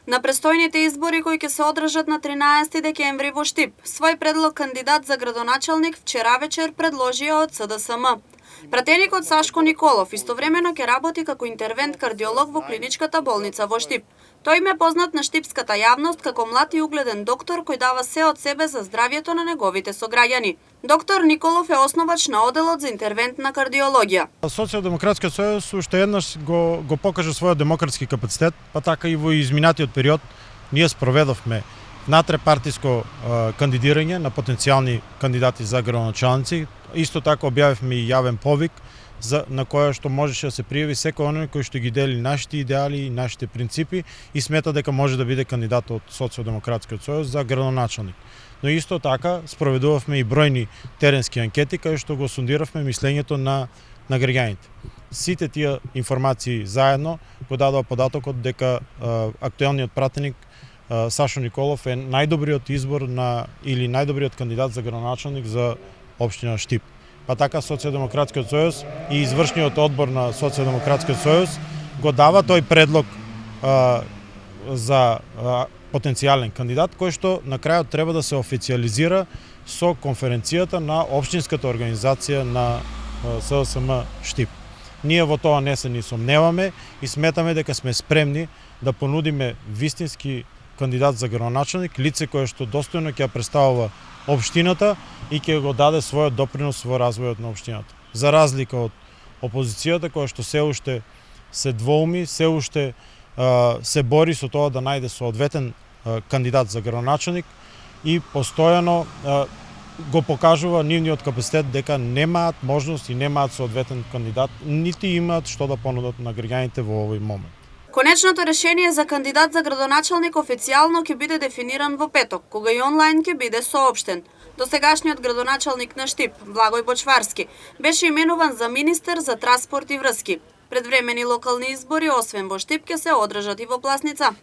На престојните избори кои ќе се одржат на 13 декември во Штип, свој предлог кандидат за градоначалник вчера вечер предложија од СДСМ. Пратеникот Сашко Николов истовремено ќе работи како интервент кардиолог во клиничката болница во Штип. Тој им е познат на штипската јавност како млад и угледен доктор кој дава се од себе за здравјето на неговите сограѓани. Доктор Николов е основач на оделот за интервентна кардиологија. Социјалдемократскиот сојуз уште еднаш го покажа својот демократски капацитет, па така и во изминатиот период ние спроведовме натрепартиско кандидирање на потенцијални кандидати за градоначалници. Исто така објавивме и јавен повик на која што можеше да се пријави секој оној кој што ги дели нашите идеали и нашите принципи и смета дека може да биде кандидат од Социјалдемократскиот сојуз за градоначалник. Но исто така спроведувавме и бројни теренски анкети кај што го сондиравме мислењето на граѓаните. Сите тие информации заедно го дадоа податокот дека актуелниот пратеник Сашо Николов е најдобриот избор или најдобриот кандидат за градоначалник за општина Штип. Па така Социјалдемократскиот сојуз и извршниот одбор на Социјалдемократскиот сојуз го дава тој предлог за потенцијален кандидат кој што на крајот треба да се официјализира со конференцијата на општинската организација на СДСМ Штип. Ние во тоа не се ни сомневаме и сметаме дека сме спремни да понудиме вистински кандидат за градоначалник, лице кое што достојно ќе представува општината и ќе го даде својот допринос во развојот на општината. За разлика од опозицијата која што се уште се двоуми, се уште се бори со тоа да најде соодветен кандидат за градоначалник и постојано го покажува нивниот капацитет дека немаат можност и немаат соодветен кандидат, нити имаат што да понудат на граѓаните во овој момент. Конечното решение за кандидат за градоначалник официјално ќе биде дефиниран во петок, кога и онлайн ќе биде соопштен. Досегашниот градоначалник на Штип, Благој Бочварски, беше именуван за министер за транспорт и врски. Предвремени локални избори, освен во Штип, ќе се одржат и во Пласница.